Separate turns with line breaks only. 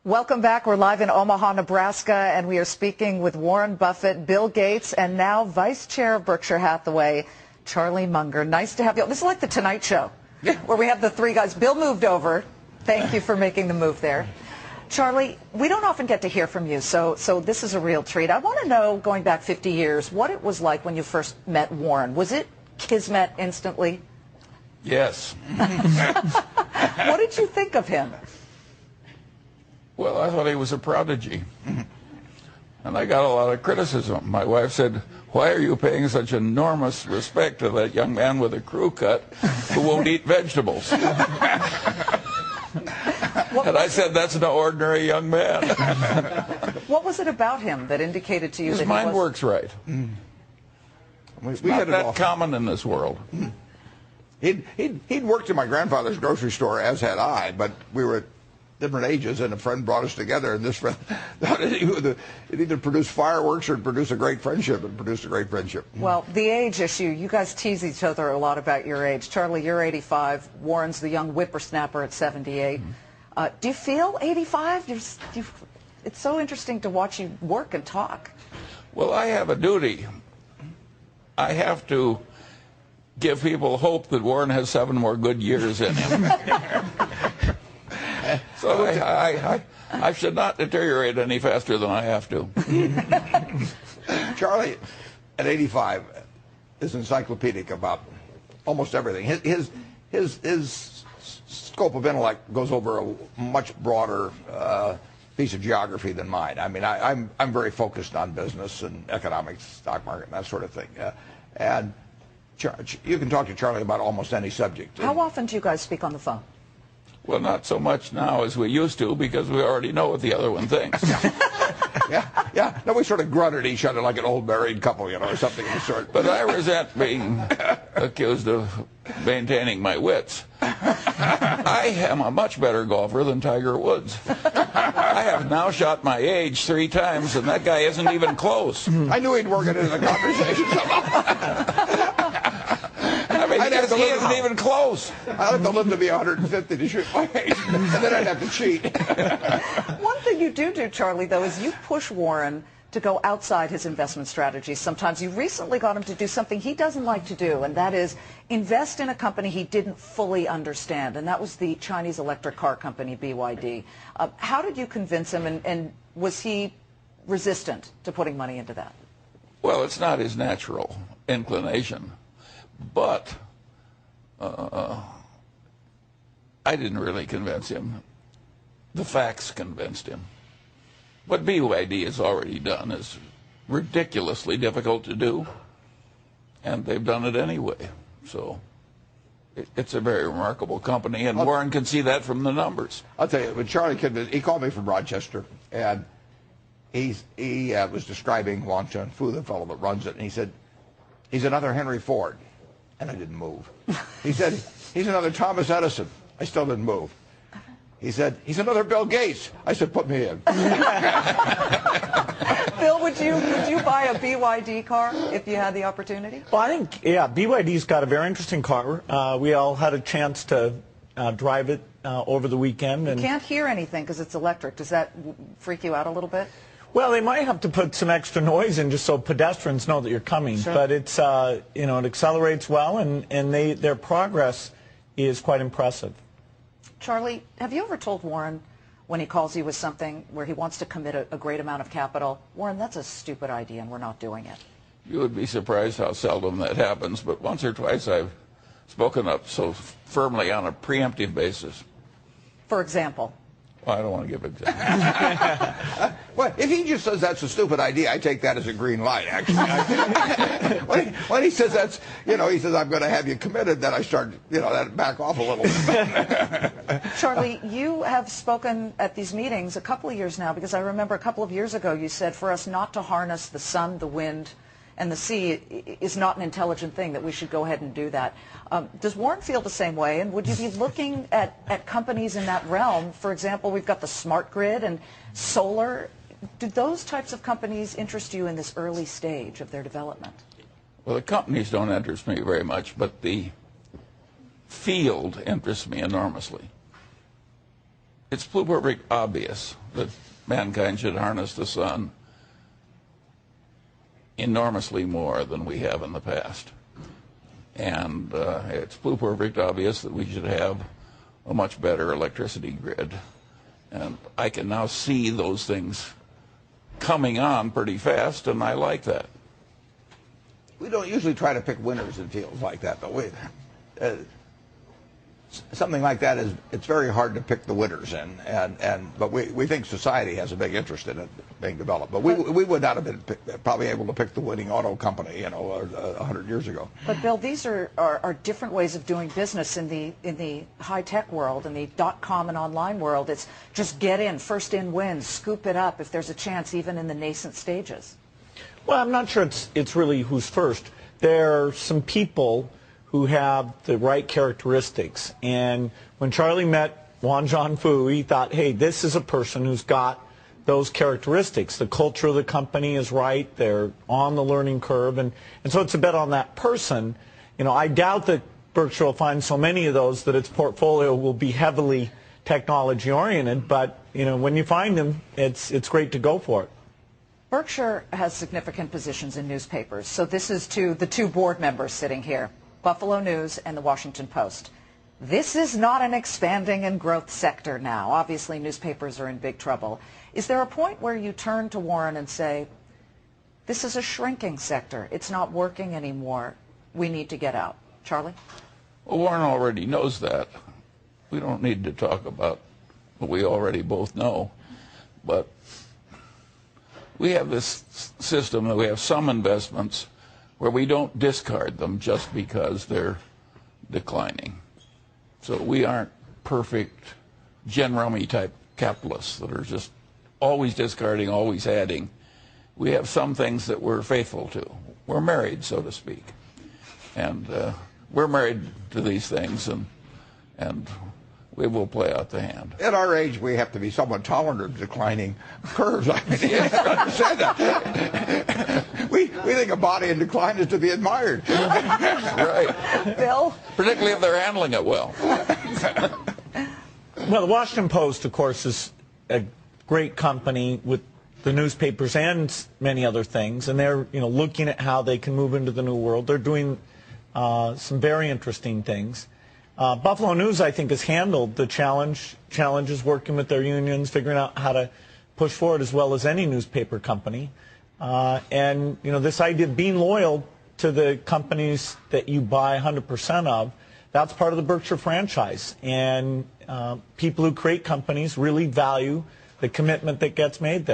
Welcome back. We're live in Omaha, Nebraska, and we are speaking with Warren Buffett, Bill Gates, and now Vice Chair of Berkshire Hathaway, Charlie Munger. Nice to have you. This is like the Tonight Show, where we have the three guys. Bill moved over. Thank you for making the move there. Charlie, we don't often get to hear from you, so this is a real treat. I want to know, going back 50 years, what it was like when you first met Warren. Was it kismet instantly?
Yes.
What did you think of him?
Well, I thought he was a prodigy. And I got a lot of criticism. My wife said, "Why are you paying such enormous respect to that young man with a crew cut who won't eat vegetables?" And I said, "That's no ordinary young man."
What was it about him that indicated to you
His
that
mind
he was...
works right. It's not that common in this world.
He'd worked in my grandfather's grocery store, as had I, but we were at different ages, and a friend brought us together, and this friend thought it either produced fireworks or produce a great friendship, and produced a great friendship.
Well, the age issue, you guys tease each other a lot about your age. Charlie, you're 85. Warren's the young whippersnapper at 78. Do you feel 85? It's so interesting to watch you work and talk.
Well, I have a duty. I have to give people hope that Warren has 7 more good years in him. So I should not deteriorate any faster than I have to.
Charlie, at 85, is encyclopedic about almost everything. His scope of intellect goes over a much broader piece of geography than mine. I mean, I'm very focused on business and economics, stock market, and that sort of thing. And you can talk to Charlie about almost any subject.
How often do you guys speak on the phone?
Well, not so much now as we used to, because we already know what the other one thinks.
Yeah. No, we sort of grunt at each other like an old married couple, or something of the sort.
But I resent being accused of maintaining my wits. I am a much better golfer than Tiger Woods. I have now shot my age 3 times, and that guy isn't even close.
I knew he'd work it into the conversation somehow.
He isn't even close.
I'd have to live to be 150 to shoot my age, and then I'd have to cheat.
One thing you do, Charlie, though, is you push Warren to go outside his investment strategies. Sometimes you recently got him to do something he doesn't like to do, and that is invest in a company he didn't fully understand, and that was the Chinese electric car company, BYD. How did you convince him, and was he resistant to putting money into that?
Well, it's not his natural inclination, but I didn't really convince him. The facts convinced him. What BYD has already done is ridiculously difficult to do, and they've done it anyway. So it's a very remarkable company, and Warren can see that from the numbers.
I'll tell you, when Charlie convinced, he called me from Rochester, and he was describing Wang Chunfu, the fellow that runs it, and he said, "He's another Henry Ford." And I didn't move. He said, "He's another Thomas Edison." I still didn't move. He said, "He's another Bill Gates." I said, "Put me in."
Bill, would you buy a BYD car if you had the opportunity?
Well, I think, BYD's got a very interesting car. We all had a chance to drive it over the weekend.
You can't hear anything because it's electric. Does that freak you out a little bit?
Well, they might have to put some extra noise in just so pedestrians know that you're coming.
Sure.
But it's, it accelerates well, and their progress is quite impressive.
Charlie, have you ever told Warren when he calls you with something where he wants to commit a great amount of capital, "Warren, that's a stupid idea and we're not doing it"?
You would be surprised how seldom that happens, but once or twice I've spoken up so firmly on a preemptive basis.
For example?
Well, I don't want to give examples.
Well, if he just says that's a stupid idea, I take that as a green light, actually. when he says that's, he says, "I'm going to have you committed," then I start, that back off a little bit.
Charlie, you have spoken at these meetings a couple of years now, because I remember a couple of years ago you said for us not to harness the sun, the wind, and the sea is not an intelligent thing, that we should go ahead and do that. Does Warren feel the same way? And would you be looking at companies in that realm? For example, we've got the smart grid and solar. Do those types of companies interest you in this early stage of their development?
Well, the companies don't interest me very much, but the field interests me enormously. it's perfect obvious that mankind should harness the sun enormously more than we have in the past. And it's perfect obvious that we should have a much better electricity grid. And I can now see those things coming on pretty fast, and I like that.
We don't usually try to pick winners in fields like that, though. Something like that it's very hard to pick the winners in, but we think society has a big interest in it being developed. But we would not have been probably able to pick the winning auto company, 100 years ago.
But Bill, these are different ways of doing business in the high tech world, in the .com and online world. It's just get in, first in wins, scoop it up if there's a chance, even in the nascent stages.
Well, I'm not sure it's really who's first. There are some people who have the right characteristics. And when Charlie met Wan Zhongfu, he thought, hey, this is a person who's got those characteristics. The culture of the company is right. They're on the learning curve. And so it's a bet on that person. I doubt that Berkshire will find so many of those that its portfolio will be heavily technology oriented. But, when you find them, it's great to go for it.
Berkshire has significant positions in newspapers. So this is to the two board members sitting here, Buffalo News and the Washington Post. This is not an expanding and growth sector now. Obviously, newspapers are in big trouble. Is there a point where you turn to Warren and say, this is a shrinking sector, it's not working anymore, we need to get out? Charlie?
Well, Warren already knows that. We don't need to talk about what we already both know. But we have this system that we have some investments where we don't discard them just because they're declining. So we aren't perfect Jen Rummy type capitalists that are just always discarding, always adding. We have some things that we're faithful to. We're married, so to speak. And we're married to these things, and we will play out the hand.
At our age, we have to be somewhat tolerant of declining curves. I mean, you have to understand that. We think a body in decline is to be admired.
Right.
Bill?
Particularly if they're handling it well.
Well, the Washington Post, of course, is a great company with the newspapers and many other things, and they're looking at how they can move into the new world. They're doing some very interesting things. Buffalo News, I think, has handled the challenges working with their unions, figuring out how to push forward as well as any newspaper company. And this idea of being loyal to the companies that you buy 100% of, that's part of the Berkshire franchise. And people who create companies really value the commitment that gets made there.